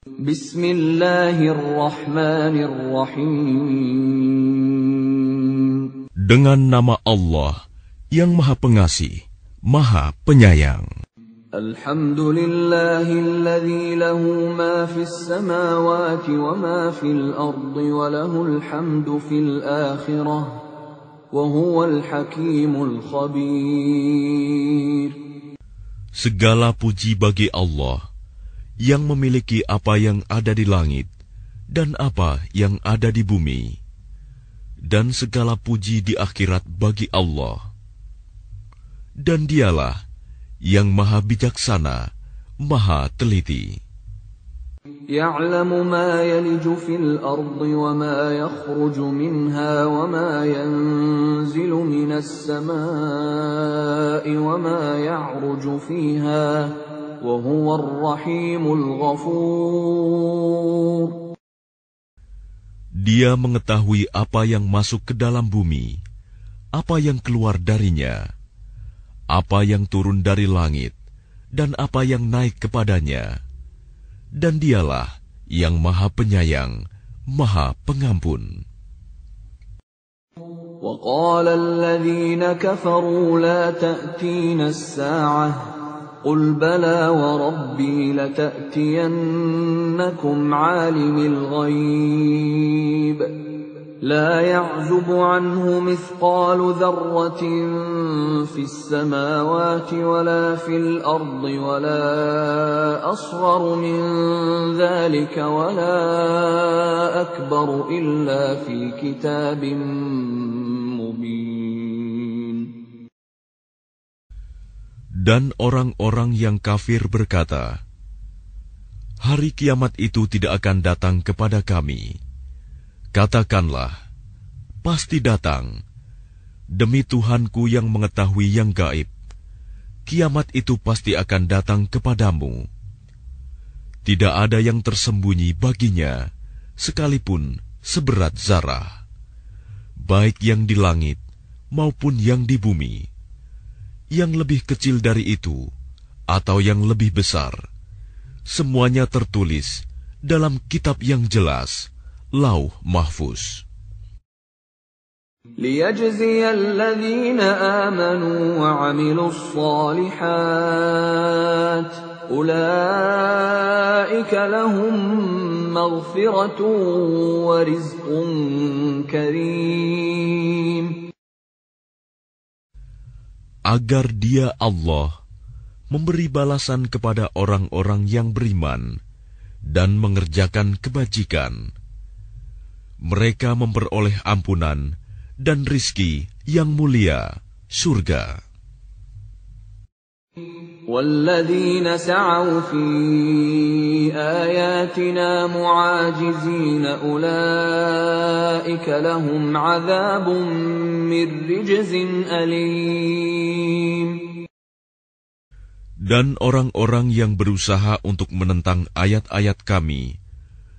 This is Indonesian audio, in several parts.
Bismillahirrahmanirrahim. Dengan nama Allah yang Maha Pengasih, Maha Penyayang. Alhamdulillahilladzi lahu ma fis samawati wa ma fil ardi wa lahul hamdu fil akhirah wa huwal hakimul khabir. Segala puji bagi Allah yang memiliki apa yang ada di langit dan apa yang ada di bumi, dan segala puji di akhirat bagi Allah. Dan Dialah yang Maha Bijaksana, Maha Teliti. Ya'lamu ma yaliju fil ardi wa ma yakhruju minha wa ma yanzilu minas samaa'i wa ma ya'ruju fiha wa huwar rahimul ghafur. Dia mengetahui apa yang masuk ke dalam bumi, apa yang keluar darinya, apa yang turun dari langit, dan apa yang naik kepadanya. Dan Dialah yang Maha Penyayang, Maha Pengampun. وَقَالَ الَّذِينَ كَفَرُوا لَا تَأْتِينَا السَّاعَةُ قُلْ بَلَى وَرَبِّي لَتَأْتِيَنَّكُمْ عَالِمِ الْغَيْبِ لا يعزب عنه مثقال ذرة في السماوات ولا في الأرض ولا أصغر من ذلك ولا أكبر إلا في كتاب مبين. Dan orang-orang yang kafir berkata, hari kiamat itu tidak akan datang kepada kami. Katakanlah, pasti datang. Demi Tuhanku yang mengetahui yang gaib, kiamat itu pasti akan datang kepadamu. Tidak ada yang tersembunyi baginya, sekalipun seberat zarah, baik yang di langit maupun yang di bumi. Yang lebih kecil dari itu, atau yang lebih besar, semuanya tertulis dalam kitab yang jelas, Lauh Mahfuz. لِيَجْزِيَ الَّذِينَ آمَنُوا وَعَمِلُوا الصَّالِحَاتِ أُولَئِكَ لَهُم مَّغْفِرَةٌ وَرِزْقٌ كَرِيمٌ. Agar Dia Allah memberi balasan kepada orang-orang yang beriman dan mengerjakan kebajikan. Mereka memperoleh ampunan dan rizki yang mulia, surga. وَالَّذِينَ سَعَوْا فِي آيَاتِنَا مُعَاجِزِينَ أُولَئِكَ لَهُمْ عَذَابٌ مِّن رِّجْزٍ أَلِيمٌ. Dan orang-orang yang berusaha untuk menentang ayat-ayat Kami,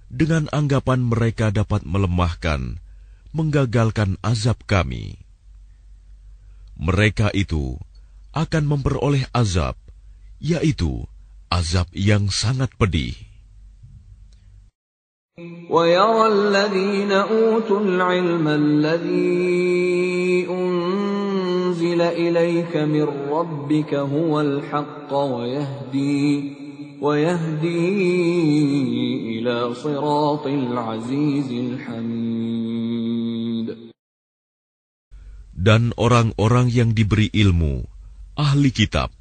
dengan anggapan mereka dapat melemahkan, menggagalkan azab Kami, mereka itu akan memperoleh azab, yaitu azab yang sangat pedih. وَيَرَى الَّذِينَ أُوتُوا الْعِلْمَ الَّذِي أُنزِلَ إِلَيْكَ مِن رَّبِّكَ هُوَ الْحَقَّ وَيَهْدِي إِلَى صِرَاطِ الْعَزِيزِ الْحَمِيدِ. Dan orang-orang yang diberi ilmu, ahli kitab,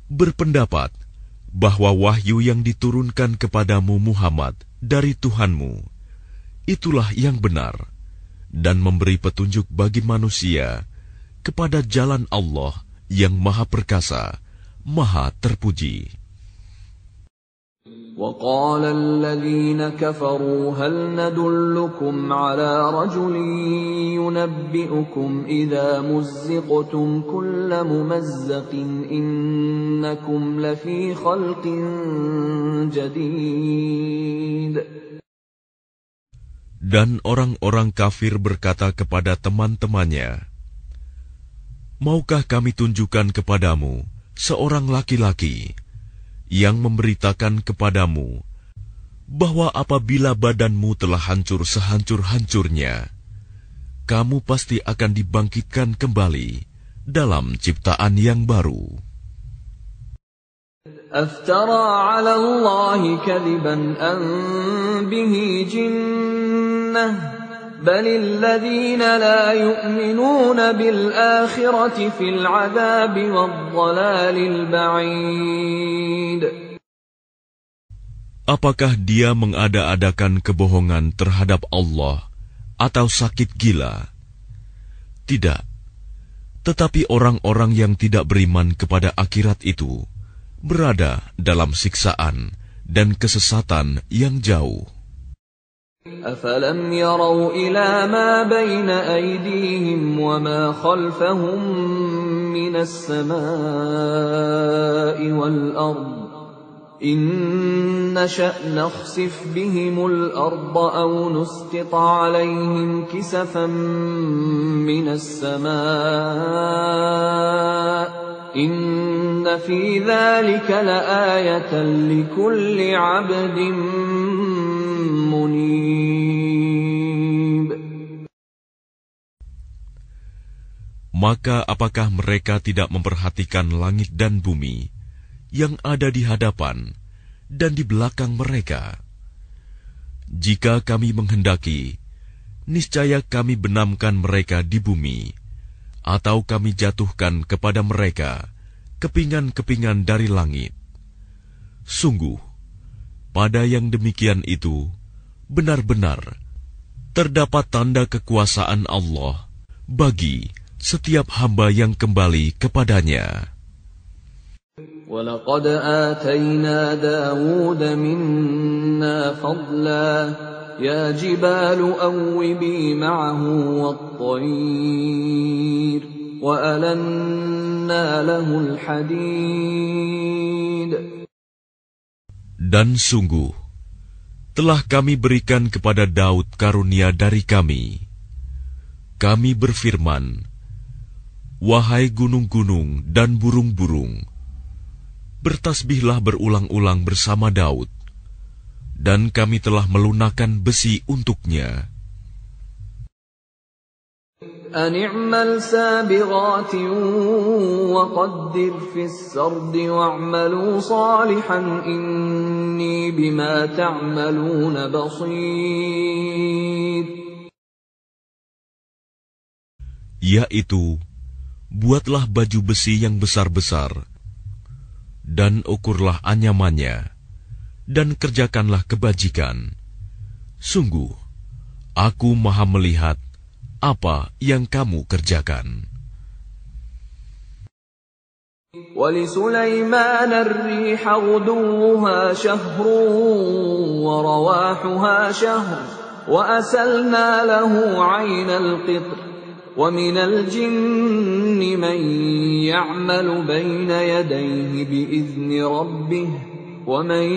berpendapat bahwa wahyu yang diturunkan kepadamu Muhammad dari Tuhanmu, itulah yang benar, dan memberi petunjuk bagi manusia kepada jalan Allah yang Maha Perkasa, Maha Terpuji. وَقَالَ الَّذِينَ كَفَرُوا هَلْ نَدُلُّكُمْ عَلَى رَجُلٍ يُنَبِّئُكُمْ إِذَا مُزِّقْتُمْ كُلَّ مُمَزَّقٍ إِنَّكُمْ لَفِي خَلْقٍ جَدِيدٍ. Dan orang-orang kafir berkata kepada teman-temannya, maukah kami tunjukkan kepadamu seorang laki-laki yang memberitakan kepadamu bahwa apabila badanmu telah hancur sehancur-hancurnya, kamu pasti akan dibangkitkan kembali dalam ciptaan yang baru. أفترى على الله كذبا أم به جنة بل الذين لا يؤمنون بالآخرة في العذاب والضلال البعيد. Apakah dia mengada-adakan kebohongan terhadap Allah atau sakit gila? Tidak. Tetapi orang-orang yang tidak beriman kepada akhirat itu berada dalam siksaan dan kesesatan yang jauh. أفلم يروا إلى ما بين أيديهم وما خلفهم من السماء والأرض إن نشأ نخسف بهم الأرض أو نسقط عليهم كسفا من السماء إن في ذلك لآية لكل عبد منيب. Maka apakah mereka tidak memperhatikan langit dan bumi yang ada di hadapan dan di belakang mereka? Jika kami menghendaki, niscaya kami benamkan mereka di bumi, atau kami jatuhkan kepada mereka kepingan-kepingan dari langit. Sungguh, pada yang demikian itu, benar-benar terdapat tanda kekuasaan Allah bagi setiap hamba yang kembali kepadanya. وَلَقَدْ آتَيْنَا دَاوُودَ مِنَّا فَضْلًا يَا جِبَالُ أَوِّبِي مَعَهُ وَالطَّيْرَ وَأَلَنَّا لَهُ الْحَدِيدَ. Dan sungguh, telah kami berikan kepada Daud karunia dari kami. Kami berfirman, wahai gunung-gunung dan burung-burung, bertasbihlah berulang-ulang bersama Daud, dan kami telah melunakkan besi untuknya. أن اعمل سابغات وقدر في السرد واعملوا صالحا إني بما تعملون بصير. Yaitu, buatlah baju besi yang besar-besar, dan ukurlah anyamannya, dan kerjakanlah kebajikan. Sungguh, aku maha melihat apa yang kamu kerjakan. وَلِسُلَيْمَانَ الرِّيحَ غُدُوُّهَا شَهْرٌ وَرَوَاحُهَا شَهْرٌ وَأَسَلْنَا لَهُ عَيْنَ الْقِطْرِ وَمِنَ الْجِنِّ مَن يَعْمَلُ بَيْنَ يَدَيْهِ بِإِذْنِ رَبِّهِ وَمَن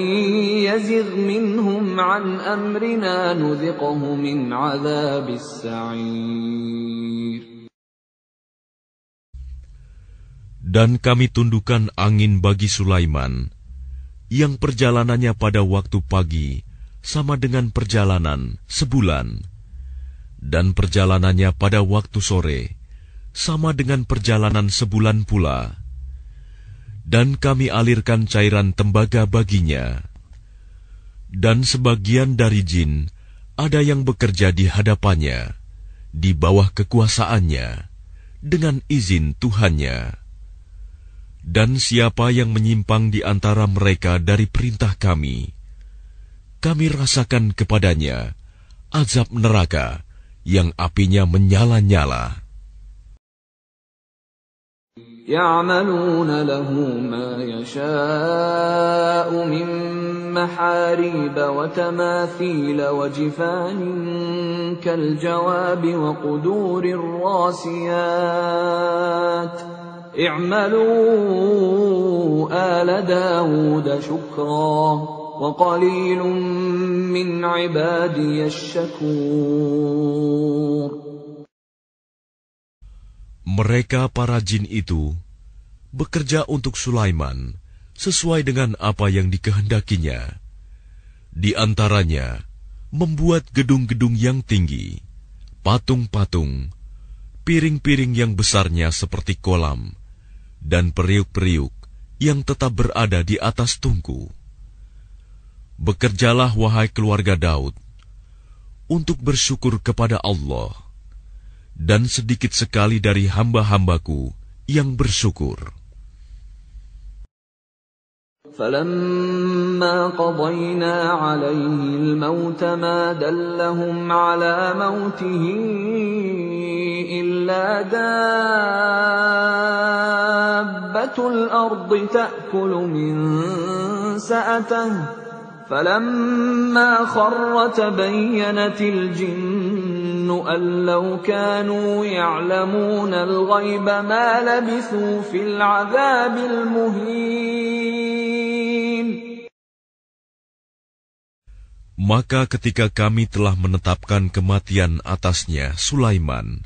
يَزِغْ مِنْهُمْ عَنْ أَمْرِنَا نُذِقْهُ مِنْ عَذَابِ السَّعِيرِ. Dan kami tundukkan angin bagi Sulaiman, yang perjalanannya pada waktu pagi sama dengan perjalanan sebulan, dan perjalanannya pada waktu sore sama dengan perjalanan sebulan pula. Dan kami alirkan cairan tembaga baginya. Dan sebagian dari jin ada yang bekerja di hadapannya, di bawah kekuasaannya, dengan izin Tuhannya. Dan siapa yang menyimpang di antara mereka dari perintah kami, kami rasakan kepadanya azab neraka yang apinya menyala-nyala. يَعْمَلُونَ لَهُ مَا يَشَاءُ مِن مَّحَارِيبَ وَتَمَاثِيلَ وَجِفَانٍ كَالْجَوَابِ وَقُدُورٍ رَّاسِيَاتٍ اعْمَلُوا آلَ دَاوُودَ شُكْرًا وَقَلِيلٌ مِّنْ عِبَادِيَ الشَّكُورُ. Mereka para jin itu bekerja untuk Sulaiman sesuai dengan apa yang dikehendakinya, Di antaranya, membuat gedung-gedung yang tinggi, patung-patung, piring-piring yang besarnya seperti kolam, dan periuk-periuk yang tetap berada di atas tungku. Bekerjalah, wahai keluarga Daud, untuk bersyukur kepada Allah, dan sedikit sekali dari hamba-hambaku yang bersyukur. فَلَمَّا قَضَيْنَا عَلَيْهِ الْمَوْتَ مَا دَلَّهُمْ عَلَى مَوْتِهِ إِلَّا دَابَّةُ الْأَرْضِ تَأْكُلُ مِنْ سَأَتَهُ فَلَمَّا خَرَّ تَبَيَّنَتِ الْجِنُّ أَنْ لَوْ كَانُوا يَعْلَمُونَ الْغَيْبَ مَا لَبِثُوا فِي الْعَذَابِ الْمُهِينِ. Maka ketika kami telah menetapkan kematian atasnya Sulaiman,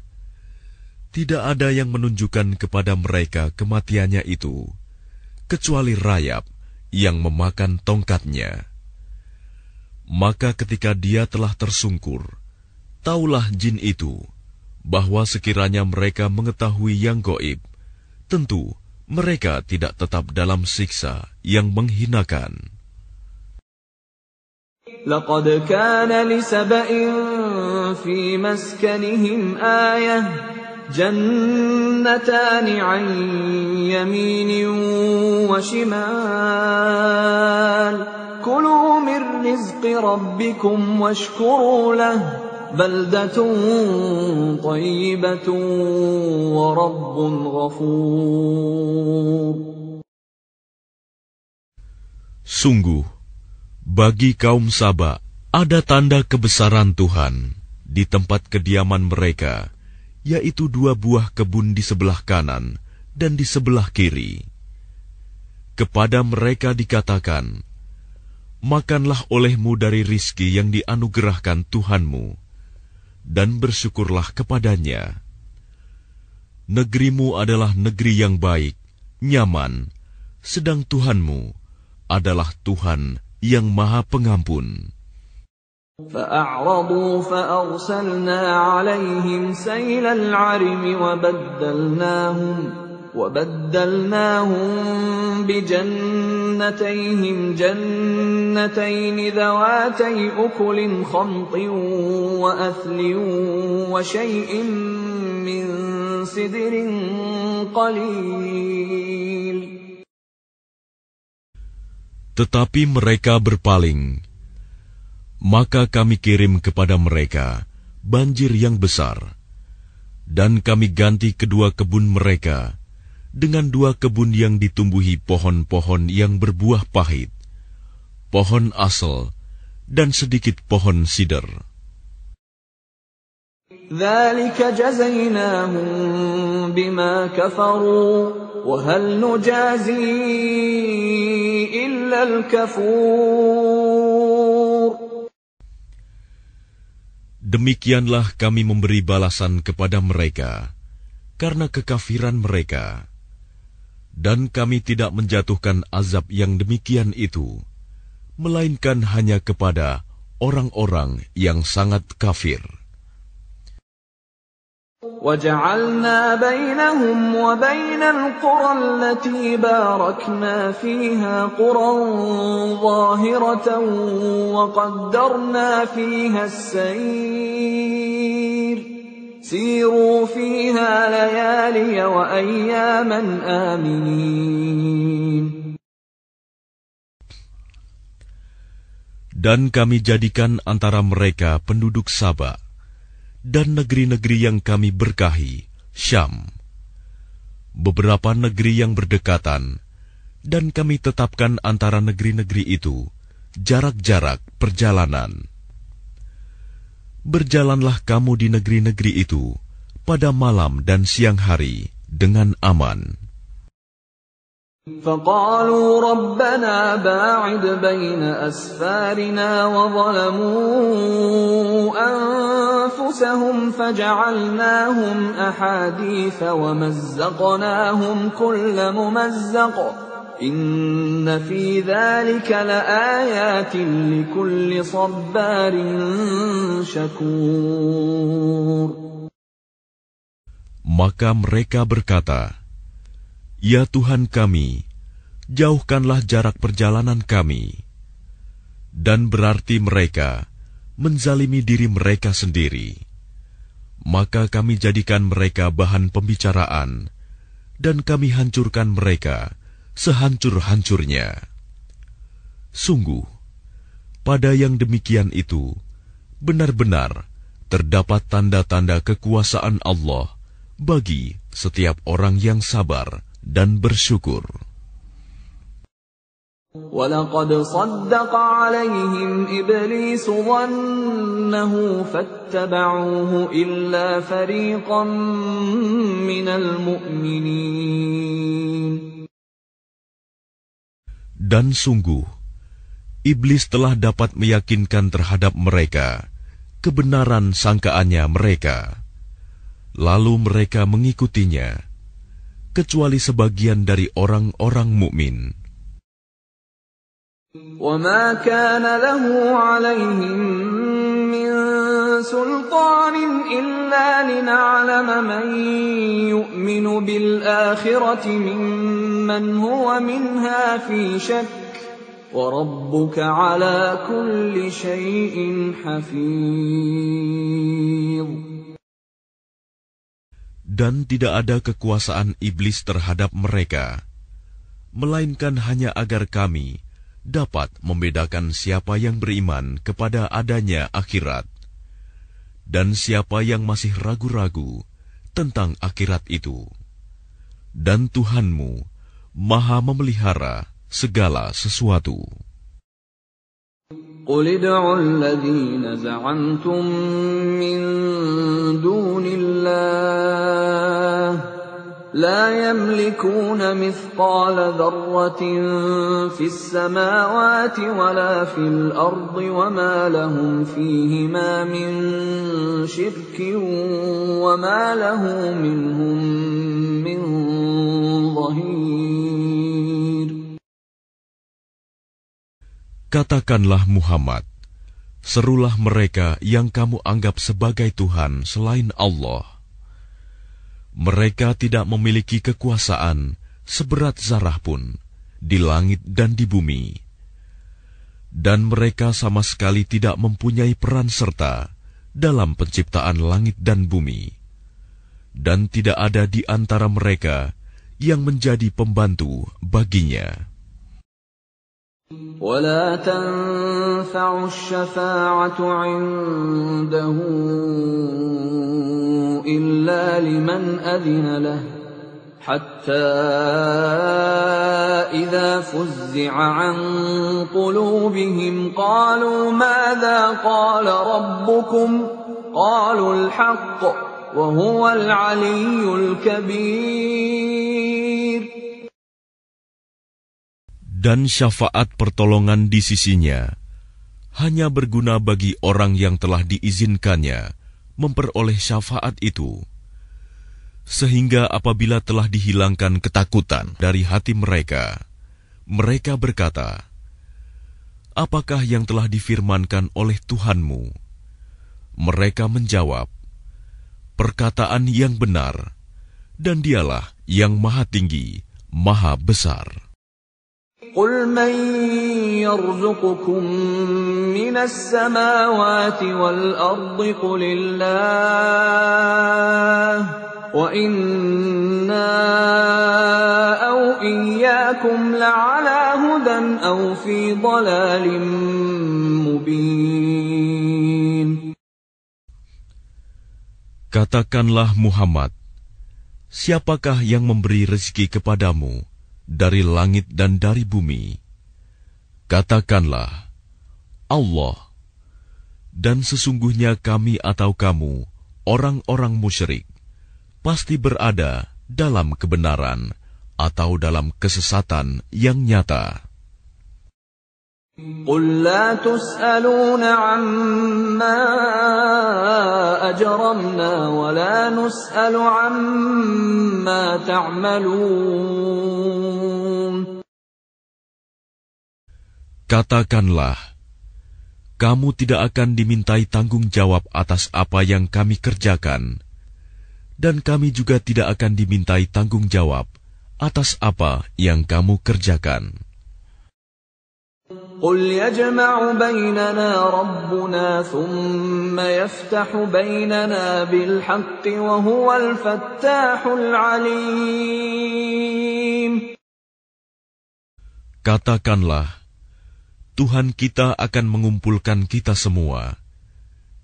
tidak ada yang menunjukkan kepada mereka kematiannya itu, kecuali rayap yang memakan tongkatnya. Maka ketika dia telah tersungkur, taulah jin itu bahwa sekiranya mereka mengetahui yang gaib, tentu mereka tidak tetap dalam siksa yang menghinakan. لَقَدْ كَانَ لِسَبَإٍ فِي مَسْكَنِهِمْ آيَةٌ جَنَّتَانِ عَنْ يَمِينٍ وَشِمَالٍ كُلُوا مِنْ رِزْقِ رَبِّكُمْ وَاشْكُرُوا لَهُ بَلْدَةٌ طَيِّبَةٌ وَرَبٌّ غَفُورٌ. Sungguh, bagi kaum Saba ada tanda kebesaran Tuhan di tempat kediaman mereka, yaitu 2 buah kebun di sebelah kanan dan di sebelah kiri. Kepada mereka dikatakan, makanlah olehmu dari rizki yang dianugerahkan Tuhanmu, dan bersyukurlah kepadanya. Negerimu adalah negeri yang baik, nyaman, sedang Tuhanmu adalah Tuhan yang Maha Pengampun. فَأَعْرَضُوا فَأَرْسَلْنَا عَلَيْهِمْ سَيْلَ الْعَرِمِ وَبَدَّلْنَاهُمْ بِجَنَّتَيْهِمْ جَنَّتَيْنِ ذَوَاتَيْ أُكُلٍ خَمْطٍ وَأَثْلٍ وَشَيْءٍ مِّن سِدْرٍ قَلِيلٍ. Tetapi mereka berpaling, maka kami kirim kepada mereka banjir yang besar, dan kami ganti kedua kebun mereka dengan 2 kebun yang ditumbuhi pohon-pohon yang berbuah pahit, pohon asal, dan sedikit pohon sider. ذَلِكَ جَزَيْنَاهُمْ بِمَا كَفَرُوا وَهَلْ نُجَازِي إِلَّا الْكَفُورَ. Demikianlah kami memberi balasan kepada mereka karena kekafiran mereka, dan kami tidak menjatuhkan azab yang demikian itu, melainkan hanya kepada orang-orang yang sangat kafir. وَجَعَلْنَا بَيْنَهُمْ وَبَيْنَ الْقُرَى الَّتِي بَارَكْنَا فِيهَا قُرًى ظَاهِرَةً وَقَدَّرْنَا فِيهَا السَّيْرَ سِيرُوا فِيهَا لَيَالِيَ وَأَيَّامًا آمِنِينَ. Dan kami jadikan antara mereka penduduk Saba dan negeri-negeri yang kami berkahi, Syam, beberapa negeri yang berdekatan, dan kami tetapkan antara negeri-negeri itu jarak-jarak perjalanan. Berjalanlah kamu di negeri-negeri itu pada malam dan siang hari dengan aman. فَقَالُوا رَبَّنَا بَاعِدْ بَيْنَ أَسْفَارِنَا وَظَلَمُوا أَنفُسَهُمْ فَجَعَلْنَاهُمْ أَحَادِيثَ وَمَزَّقْنَاهُمْ كُلَّ مُمَزَّقٍ إن في ذلك لآيات لكل صبار شكور. Maka mereka berkata, "Ya Tuhan kami, jauhkanlah jarak perjalanan kami." Dan berarti mereka menzalimi diri mereka sendiri. Maka kami jadikan mereka bahan pembicaraan, dan kami hancurkan mereka sehancur-hancurnya. Sungguh, pada yang demikian itu, benar-benar terdapat tanda-tanda kekuasaan Allah bagi setiap orang yang sabar dan bersyukur. وَلَقَدْ صَدَّقَ عَلَيْهِمْ إِبْلِيسُ ظَنَّهُ فَاتَّبَعُوهُ إِلَّا فَرِيقًا مِّنَ الْمُؤْمِنِينَ. Dan sungguh, iblis telah dapat meyakinkan terhadap mereka kebenaran sangkaannya mereka. Lalu mereka mengikutinya, kecuali sebagian dari orang-orang mukmin. وَمَا كَانَ لَهُ عَلَيْهِمْ مِنْ سُلْطَانٍ إِلَّا لِنَعْلَمَ مَنْ يُؤْمِنُ بِالْآخِرَةِ مِمَّنْ هُوَ مِنْهَا فِي شَكٍّ وَرَبُّكَ عَلَى كُلِّ شَيْءٍ حَفِيظٌ. Dan tidak ada kekuasaan iblis terhadap mereka, melainkan hanya agar kami dapat membedakan siapa yang beriman kepada adanya akhirat, dan siapa yang masih ragu-ragu tentang akhirat itu. Dan Tuhanmu Maha memelihara segala sesuatu. قُلِ ادْعُوا الَّذِينَ زَعَمْتُم مِّن دُونِ اللَّهِ لَا يَمْلِكُونَ مِثْقَالَ ذَرَّةٍ فِي السَّمَاوَاتِ وَلَا فِي الْأَرْضِ وَمَا لَهُمْ فِيهِمَا مِن شِرْكٍ وَمَا لَهُ مِنْهُم مِّن ظَهِيرٍ. Katakanlah Muhammad, serulah mereka yang kamu anggap sebagai Tuhan selain Allah. Mereka tidak memiliki kekuasaan seberat zarah pun di langit dan di bumi. Dan mereka sama sekali tidak mempunyai peran serta dalam penciptaan langit dan bumi. Dan tidak ada di antara mereka yang menjadi pembantu baginya. وَلَا تَنفَعُ الشَّفَاعَةُ عِندَهُ إِلَّا لِمَنْ أَذِنَ لَهُ حَتَّى إِذَا فُزِّعَ عَنْ قُلُوبِهِمْ قَالُوا مَاذَا قَالَ رَبُّكُمْ قَالُوا الْحَقَّ وَهُوَ الْعَلِيُّ الْكَبِيرُ. Dan syafaat pertolongan di sisinya hanya berguna bagi orang yang telah diizinkannya memperoleh syafaat itu. Sehingga apabila telah dihilangkan ketakutan dari hati mereka, mereka berkata, "Apakah yang telah difirmankan oleh Tuhanmu?" Mereka menjawab, "Perkataan yang benar, dan Dialah yang Maha Tinggi, Maha Besar." قُلْ مَنْ يَرْزُقُكُمْ مِنَ السَّمَاوَاتِ وَالْأَرْضِ قُلِ اللَّهُ وَإِنَّا أَوْ إِيَّاكُمْ لَعَلَى هُدًى أَوْ فِي ضَلَالٍ مُبِينٍ. Katakanlah Muhammad, siapakah yang memberi rezeki kepadamu dari langit dan dari bumi? Katakanlah, Allah. Dan sesungguhnya kami atau kamu, orang-orang musyrik, pasti berada dalam kebenaran atau dalam kesesatan yang nyata. قُلْ لَا تُسْأَلُونَ عَمَّا أَجْرَمْنَا وَلَا نُسْأَلُ عَمَّا تَعْمَلُونَ. Katakanlah, kamu tidak akan dimintai tanggung jawab atas apa yang kami kerjakan, dan kami juga tidak akan dimintai tanggung jawab atas apa yang kamu kerjakan. قل يجمع بيننا ربنا ثم يفتح بيننا بالحق وهو الفتاح العليم. Katakanlah, Tuhan kita akan mengumpulkan kita semua.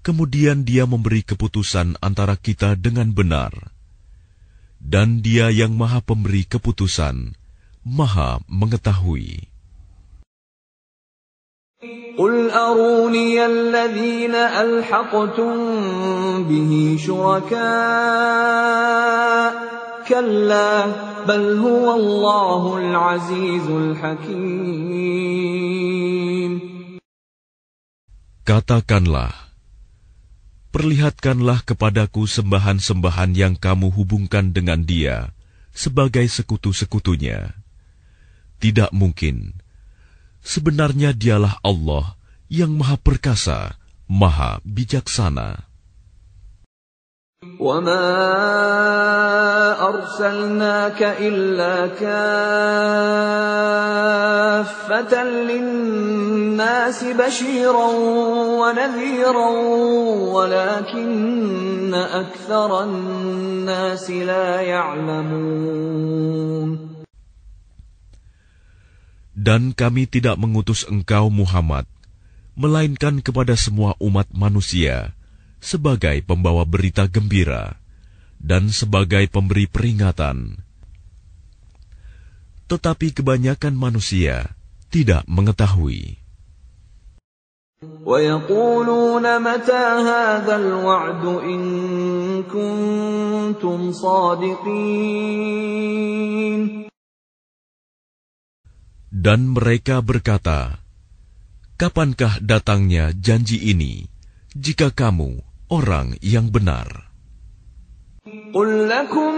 Kemudian Dia memberi keputusan antara kita dengan benar. Dan Dia yang Maha Pemberi keputusan, Maha Mengetahui. قل أروني الذين ألحقتم به شركاء كلا بل هو الله العزيز الحكيم. Katakanlah, perlihatkanlah kepadaku sembahan-sembahan yang kamu hubungkan dengan Dia sebagai sekutu-sekutunya. Tidak mungkin. Sebenarnya Dialah Allah yang Maha Perkasa, Maha Bijaksana. وَمَا أَرْسَلْنَاكَ إِلَّا كَافَّةً لِلنَّاسِ بَشِيرًا وَنَذِيرًا وَلَكِنَّ أَكْثَرَ النَّاسِ لَا يَعْلَمُونَ. Dan kami tidak mengutus engkau Muhammad, melainkan kepada semua umat manusia, sebagai pembawa berita gembira, dan sebagai pemberi peringatan. Tetapi kebanyakan manusia tidak mengetahui. وَيَقُولُونَ مَتَى هَذَا الْوَعْدُ إِن كُنتُمْ صَادِقِينَ. Dan mereka berkata, kapankah datangnya janji ini, jika kamu orang yang benar? قُل لَّكُم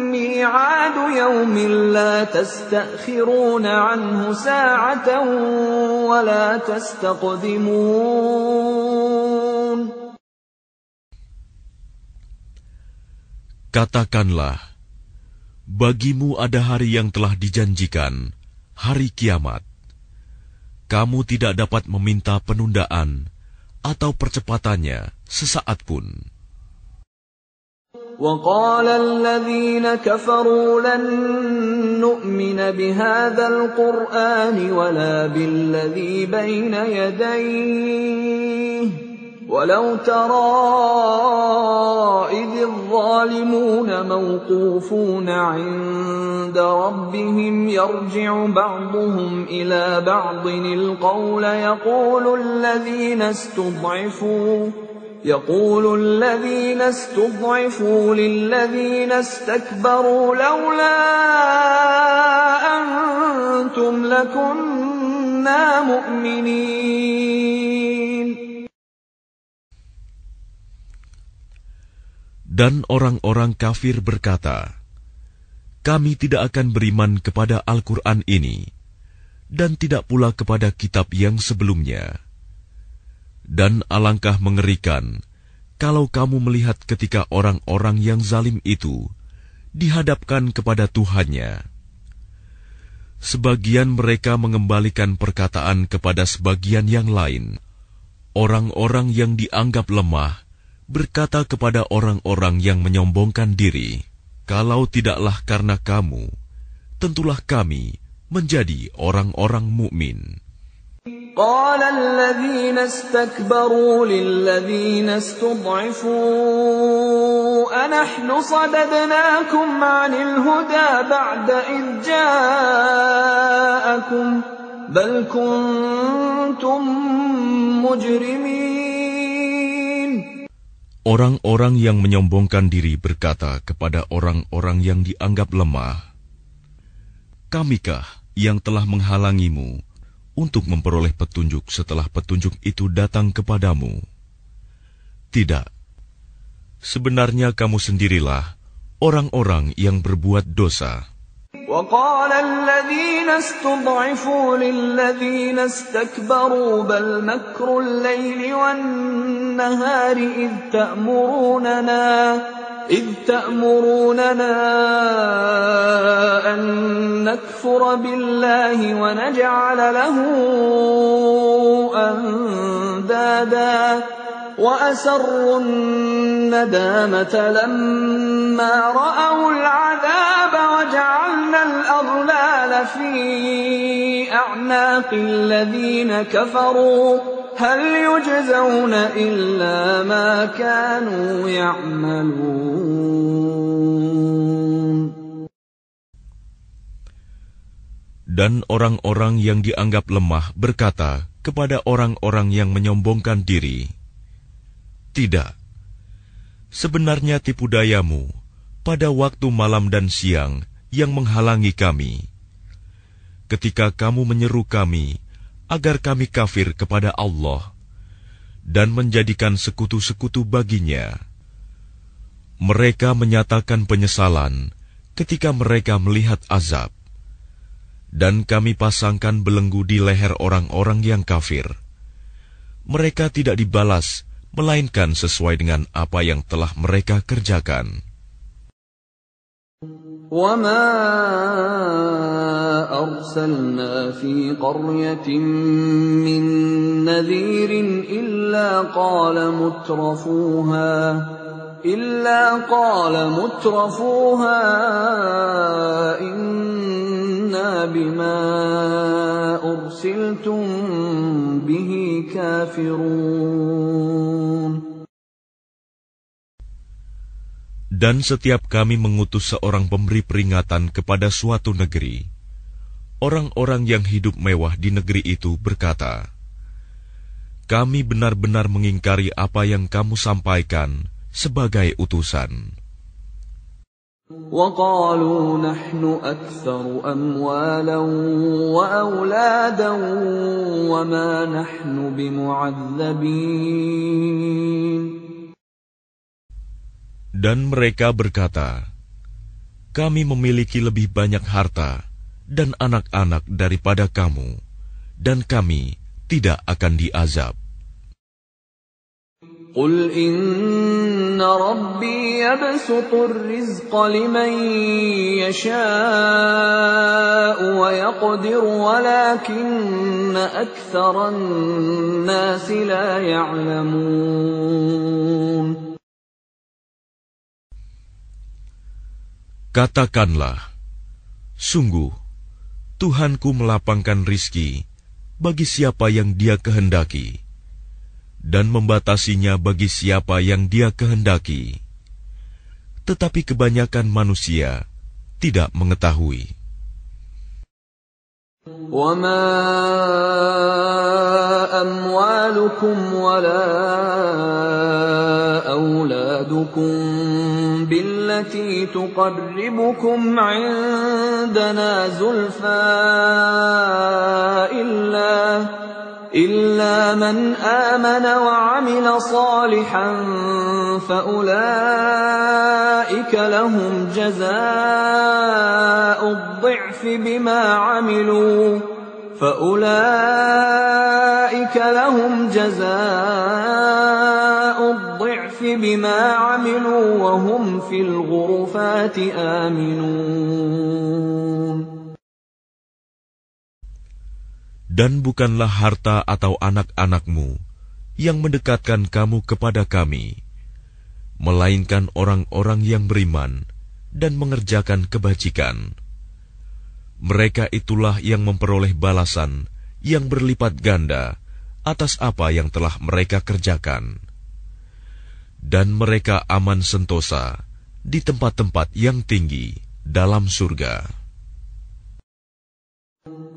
مِّيعَادُ يَوْمٍ لَّا تَسْتَأْخِرُونَ عَنْهُ سَاعَةً وَلَا تَسْتَقْدِمُونَ. Katakanlah, bagimu ada hari yang telah dijanjikan, hari kiamat. Kamu tidak dapat meminta penundaan atau percepatannya sesaat pun. وَقَالَ الَّذِينَ كَفَرُوا لَن نُّؤْمِنَ بِهَذَا الْقُرْآنِ وَلَا بِالَّذِي بَيْنَ يَدَيْهِ وَلَوْ تَرَىٰ إِذِ الظَّالِمُونَ مَوْقُوفُونَ عِندَ رَبِّهِمْ يَرْجِعُ بَعْضُهُمْ إِلَىٰ بَعْضٍ الْقَوْلَ يقول الذين استضعفوا للذين استكبروا لولا أنتم لكنا مؤمنين. Dan orang-orang kafir berkata, kami tidak akan beriman kepada Al-Quran ini, dan tidak pula kepada kitab yang sebelumnya. Dan alangkah mengerikan kalau kamu melihat ketika orang-orang yang zalim itu dihadapkan kepada Tuhannya. Sebagian mereka mengembalikan perkataan kepada sebagian yang lain. Orang-orang yang dianggap lemah berkata kepada orang-orang yang menyombongkan diri, kalau tidaklah karena kamu, tentulah kami menjadi orang-orang mukmin. قال الذين استكبروا للذين استضعفوا أنحن صددناكم عن الهدى بعد إذ جاءكم بل كنتم مجرمين. Orang-orang yang menyombongkan diri berkata kepada orang-orang yang dianggap lemah, kamikah yang telah menghalangimu untuk memperoleh petunjuk setelah petunjuk itu datang kepadamu? Tidak. Sebenarnya kamu sendirilah orang-orang yang berbuat dosa. وقال الذين استضعفوا للذين استكبروا بل مكر الليل والنهار إذ تأمروننا أن نكفر بالله ونجعل له أندادا وأسروا الندامة لما رأوا العذاب وجعلنا الأغلال في أعناق الذين كفروا هل يجزون إلا ما كانوا يعملون. Dan orang-orang yang dianggap lemah berkata kepada orang-orang yang menyombongkan diri, "Tidak, sebenarnya tipu dayamu pada waktu malam dan siang yang menghalangi kami. Ketika kamu menyeru kami agar kami kafir kepada Allah dan menjadikan sekutu-sekutu baginya, mereka menyatakan penyesalan ketika mereka melihat azab. Dan kami pasangkan belenggu di leher orang-orang yang kafir. Mereka tidak dibalas, melainkan sesuai dengan apa yang telah mereka kerjakan." وَمَا أَرْسَلْنَا فِي قَرْيَةٍ مِّن نَّذِيرٍ إِلَّا قَالَ مُتْرَفُوهَا إِنَّا بِمَا أُرْسِلْتُم بِهِ كَافِرُونَ. Dan setiap kami mengutus seorang pemberi peringatan kepada suatu negeri, orang-orang yang hidup mewah di negeri itu berkata, "Kami benar-benar mengingkari apa yang kamu sampaikan sebagai utusan." وَقَالُوا نَحْنُ أَكْثَرُ أَمْوَالًا وَأَوْلَادًا وَمَا نَحْنُ بِمُعَذَّبِينَ. Dan mereka berkata, "Kami memiliki lebih banyak harta dan anak-anak daripada kamu, dan kami tidak akan diazab." قُلْ إِنَّ رَبِّي يَبْسُطُ الرِّزْقَ لِمَن يَشَاءُ وَيَقْدِرُ وَلَكِنَّ أَكْثَرَ النَّاسِ لَا يَعْلَمُونَ. Katakanlah, "Sungguh, Tuhanku melapangkan rizki bagi siapa yang Dia kehendaki, dan membatasinya bagi siapa yang Dia kehendaki. Tetapi kebanyakan manusia tidak mengetahui." وَمَا أَمْوَالُكُمْ وَلَا أَوْلَادُكُمْ بِالَّتِي تُقَرِّبُكُمْ عِندَنَا زُلْفَىٰ إِلَّا مَنْ آمَنَ وَعَمِلَ صَالِحًا فَأُولَٰئِكَ لَهُمْ جَزَاءُ الضِّعْفِ بِمَا عَمِلُوا وَهُمْ فِي الْغُرُفَاتِ آمِنُونَ. Dan bukanlah harta atau anak-anakmu yang mendekatkan kamu kepada kami, melainkan orang-orang yang beriman dan mengerjakan kebajikan. Mereka itulah yang memperoleh balasan yang berlipat ganda atas apa yang telah mereka kerjakan. Dan mereka aman sentosa di tempat-tempat yang tinggi dalam surga.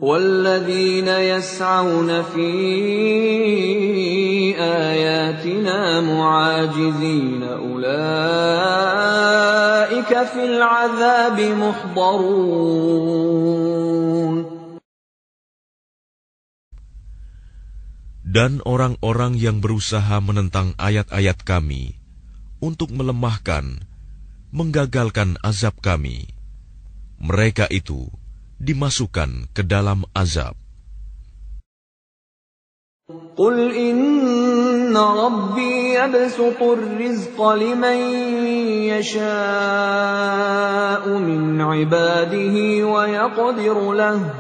وَالَّذِينَ يَسْعَوْنَ فِي آيَاتِنَا مُعَاجِزِينَ أُولَٰئِكَ فِي الْعَذَابِ مُحْضَرُونَ. Dan orang-orang yang berusaha menentang ayat-ayat kami untuk melemahkan, menggagalkan azab kami, mereka itu dimasukkan ke dalam azab. Qul inna rabbi yabsutur rizqa liman yasha'u min ibadihi wa yaqdiru lahu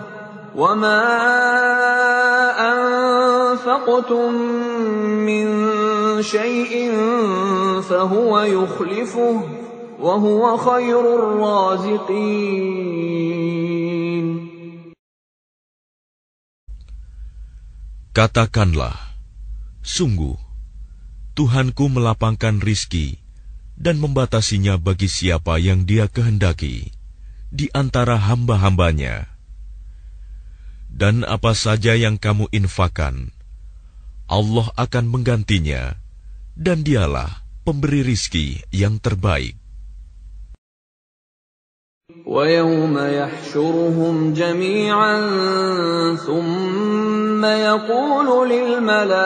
wa ma anfaqtum min shay'in fahuwa yukhlifuhu wa huwa khairur raziqin. Katakanlah, sungguh, Tuhanku melapangkan rizki dan membatasinya bagi siapa yang Dia kehendaki di antara hamba-hambanya. Dan apa saja yang kamu infakkan, Allah akan menggantinya, dan Dialah pemberi rizki yang terbaik. وَيَوْمَ يَحْشُرُهُمْ جَمِيعًا ثُمَّ يَقُولُ لِلْمَلَائِكَةِ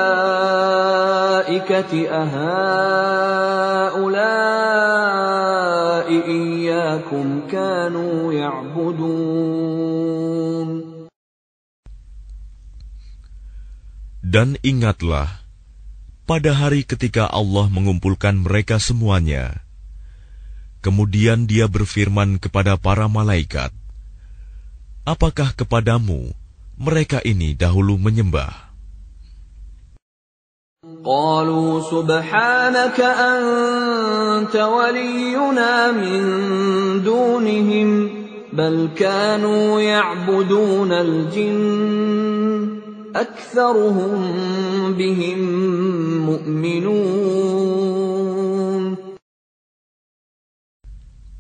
أَهَؤُلَاءِ إِيَّاكُمْ كَانُوا يَعْبُدُونَ. Dan ingatlah, pada hari ketika Allah mengumpulkan mereka semuanya, kemudian Dia berfirman kepada para malaikat, apakah kepadamu mereka ini dahulu menyembah? قالوا سبحانك أنت ولينا من دونهم بل كانوا يعبدون الجن أكثرهم بهم مؤمنون.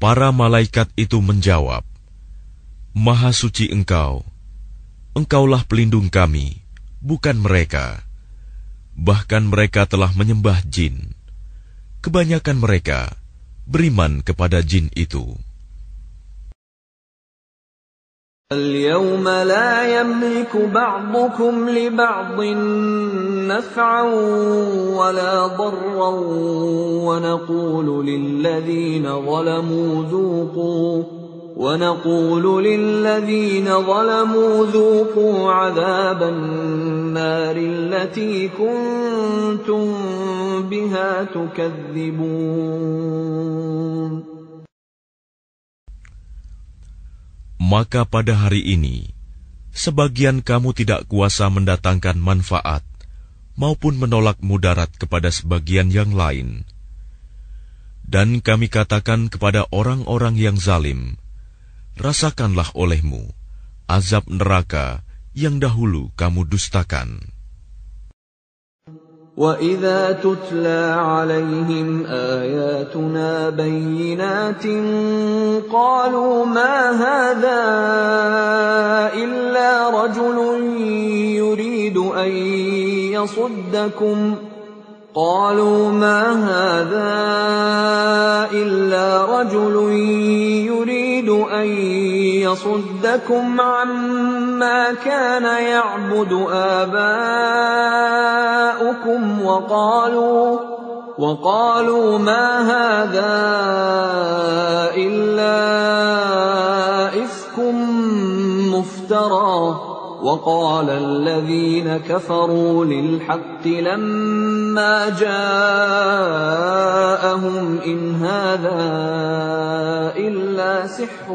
Para malaikat itu menjawab, Maha suci Engkau, Engkaulah pelindung kami, bukan mereka. Bahkan mereka telah menyembah jin. Kebanyakan mereka beriman kepada jin itu. اليوم لا يملك بعضكم لبعض نفعا ولا ضرا ونقول للذين ظلموا ذوقوا عذاب النار التي كنتم بها تكذبون. Maka pada hari ini, sebagian kamu tidak kuasa mendatangkan manfaat maupun menolak mudarat kepada sebagian yang lain. Dan kami katakan kepada orang-orang yang zalim, rasakanlah olehmu azab neraka yang dahulu kamu dustakan. وَإِذَا تُتْلَى عَلَيْهِمْ آيَاتُنَا بَيِّنَاتٍ قَالُوا مَا هَذَا إِلَّا رَجُلٌ يُرِيدُ أَن يَصُدَّكُمْ عَمَّا كَانَ يَعْبُدُ آبَاؤُكُمْ وَقَالُوا مَا هَذَا إِلَّا إِفْكٌ مُفْتَرًى وَقَالَ الَّذِينَ كَفَرُوا لِلْحَقِّ لَمَّا جَاءَهُمْ إِنْ هَذَا إِلَّا سِحْرٌ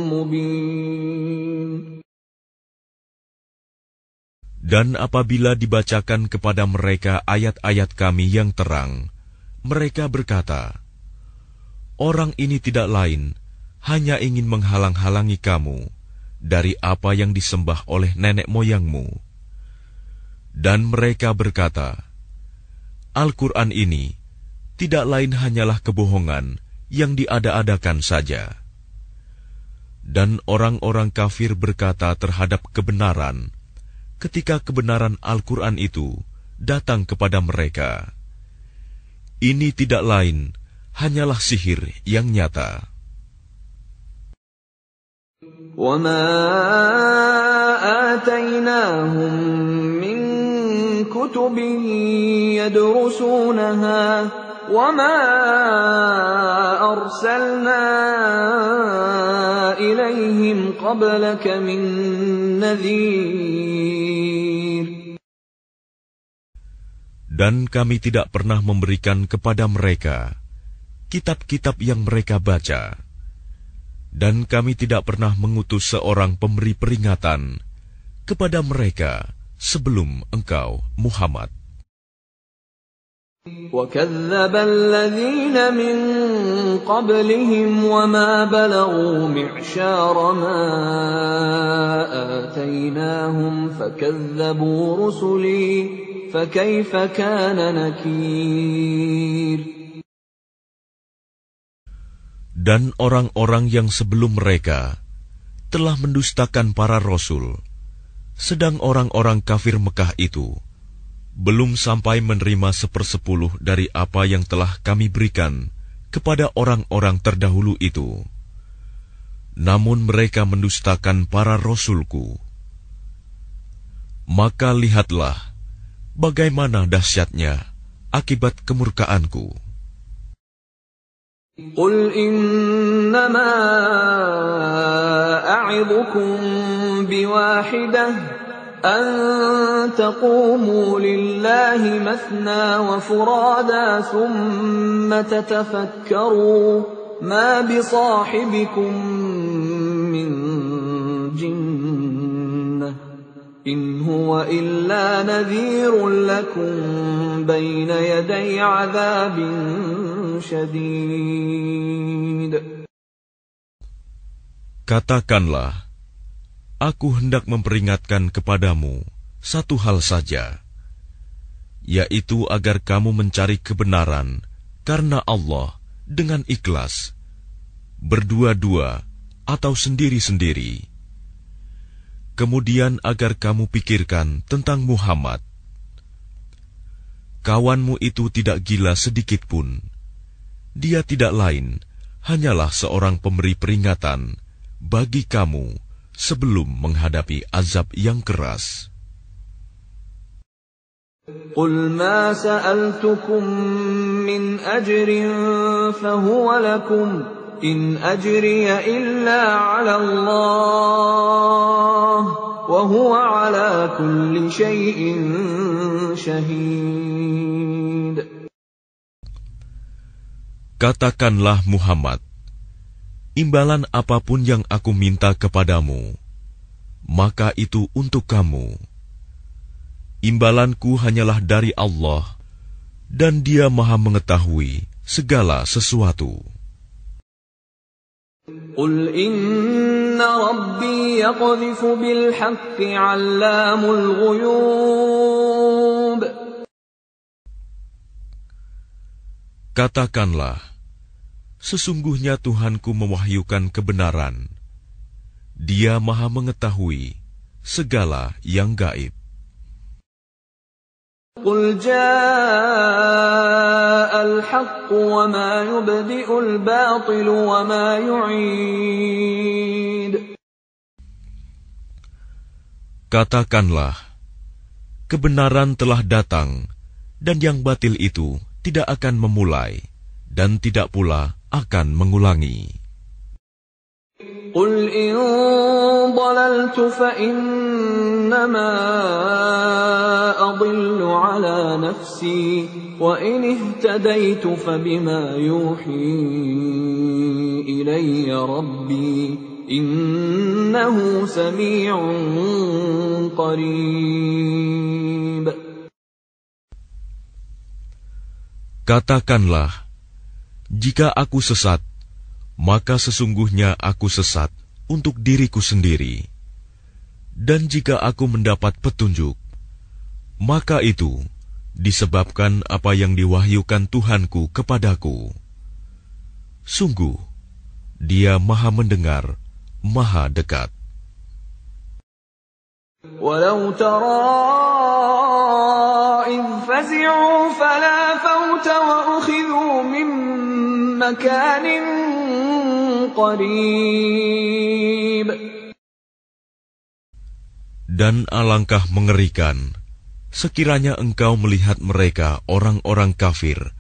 مُبِينٌ. Dan apabila dibacakan kepada mereka ayat-ayat kami yang terang, mereka berkata, orang ini tidak lain, hanya ingin menghalang-halangi kamu dari apa yang disembah oleh nenek moyangmu. Dan mereka berkata, Al-Quran ini tidak lain hanyalah kebohongan yang diada-adakan saja. Dan orang-orang kafir berkata terhadap kebenaran, ketika kebenaran Al-Quran itu datang kepada mereka, ini tidak lain hanyalah sihir yang nyata. وَمَا آتَيْنَاهُمْ مِنْ كُتُبٍ يَدْرُسُونَهَا وَمَا أَرْسَلْنَا إِلَيْهِمْ قَبْلَكَ مِن نَّذِيرٍ. Dan kami tidak pernah memberikan kepada mereka kitab-kitab yang mereka baca, dan kami tidak pernah mengutus seorang pemberi peringatan kepada mereka sebelum engkau, Muhammad. وَكَذَّبَ الَّذِينَ مِن قَبْلِهِمْ وَمَا بَلَغُوا مِعْشَارَ مَا آتَيْنَاهُمْ فَكَذَّبُوا رُسُلِي فَكَيْفَ كَانَ نَكِيرِ. Dan orang-orang yang sebelum mereka telah mendustakan para rasul, sedang orang-orang kafir Mekah itu belum sampai menerima 1/10 dari apa yang telah kami berikan kepada orang-orang terdahulu itu. Namun mereka mendustakan para rasulku. Maka lihatlah bagaimana dahsyatnya akibat kemurkaanku. قُلْ إِنَّمَا أَعِظُكُم بِوَاحِدَةٍ أَن تَقُومُوا لِلَّهِ مَثْنَىٰ وَفُرَادَىٰ ثُمَّ تَتَفَكَّرُوا مَا بِصَاحِبِكُم مِّن جِنَّةٍ إِنْ هُوَ إِلَّا نَذِيرٌ لَّكُم بَيْنَ يَدَيْ عَذَابٍ شَدِيدٍ. Katakanlah, aku hendak memperingatkan kepadamu satu hal saja, yaitu agar kamu mencari kebenaran karena Allah dengan ikhlas, berdua-dua atau sendiri-sendiri. Kemudian agar kamu pikirkan tentang Muhammad. Kawanmu itu tidak gila sedikit pun. Dia tidak lain, hanyalah seorang pemberi peringatan bagi kamu sebelum menghadapi azab yang keras. قُلْ مَا سَأَلْتُكُم مِّنْ أَجْرٍ فَهُوَ لَكُمْ إِنْ أَجْرِيَ إِلَّا عَلَى اللَّهِ وَهُوَ عَلَى كُلِّ شَيْءٍ شَهِيدٌ. Katakanlah Muhammad, imbalan apapun yang aku minta kepadamu, maka itu untuk kamu. Imbalanku hanyalah dari Allah, dan Dia Maha mengetahui segala sesuatu. قُلْ إِنَّ رَبِّي يَقْذِفُ بِالْحَقِّ عَلَّامُ الْغُيُوبِ. Katakanlah, sesungguhnya Tuhanku mewahyukan kebenaran. Dia Maha mengetahui segala yang gaib. قُلْ جَاءَ الْحَقُّ وَمَا يُبْدِئُ الْبَاطِلُ وَمَا يُعِيدُ. Katakanlah, kebenaran telah datang, dan yang batil itu tidak akan memulai, dan tidak pula akan mengulangi. قُلْ إِن ضَلَلْتُ فَإِنَّمَا أَضِلُّ عَلَى نَفْسِي وَإِنِ اهْتَدَيْتُ فَبِمَا يُوحِي إِلَيَّ رَبِّي إِنَّهُ سَمِيعٌ قَرِيبٌ. Katakanlah, jika aku sesat, maka sesungguhnya aku sesat untuk diriku sendiri. Dan jika aku mendapat petunjuk, maka itu disebabkan apa yang diwahyukan Tuhanku kepadaku. Sungguh, Dia Maha mendengar, Maha dekat. وَلَوْ تَرَىٰ إِذْ فَزِعُوا فَلَا فَوْتَ وَأُخِذُوا مِن مَّكَانٍ قَرِيبٍ. Dan alangkah mengerikan sekiranya engkau melihat mereka orang-orang kafir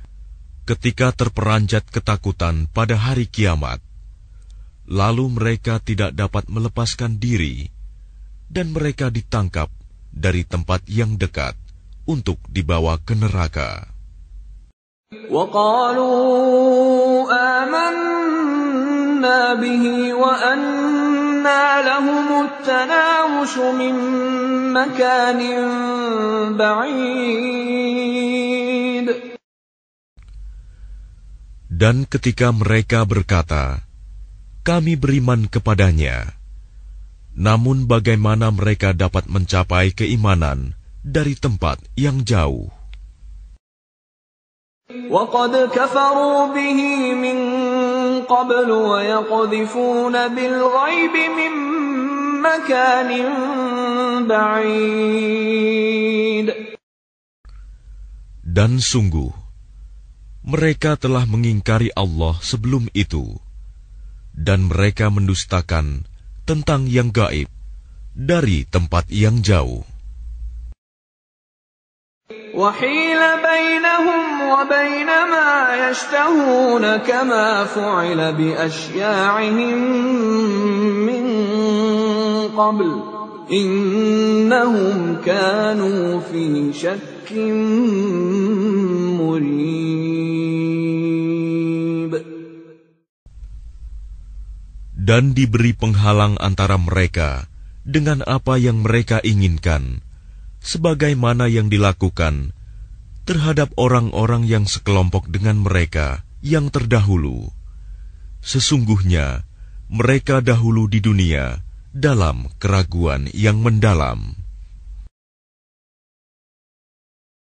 ketika terperanjat ketakutan pada hari kiamat, lalu mereka tidak dapat melepaskan diri, dan mereka ditangkap dari tempat yang dekat untuk dibawa ke neraka. وَقَالُوا آمَنَّا بِهِ وَأَنَّى لَهُمُ التَّنَاوُشُ مِنْ مَكَانٍ بَعِيدٍ. Dan ketika mereka berkata, kami beriman kepadanya, namun bagaimana mereka dapat mencapai keimanan dari tempat yang jauh? وَقَدْ كَفَرُوا بِهِ مِنْ قَبْلُ وَيَقْذِفُونَ بِالْغَيْبِ مِنْ مَكَانٍ بَعِيدٍ. Dan sungguh, mereka telah mengingkari Allah sebelum itu, dan mereka mendustakan tentang yang gaib dari tempat yang jauh. وَحِيلَ بَيْنَهُمْ وَبَيْنَ مَا يَشْتَهُونَ كَمَا فُعِلَ بِأَشْيَاعِهِمْ مِنْ قَبْلُ إِنَّهُمْ كَانُوا فِي شَكٍّ مُرِيبٍ. Dan diberi penghalang antara mereka dengan apa yang mereka inginkan, sebagaimana yang dilakukan terhadap orang-orang yang sekelompok dengan mereka yang terdahulu. Sesungguhnya mereka dahulu di dunia dalam keraguan yang mendalam.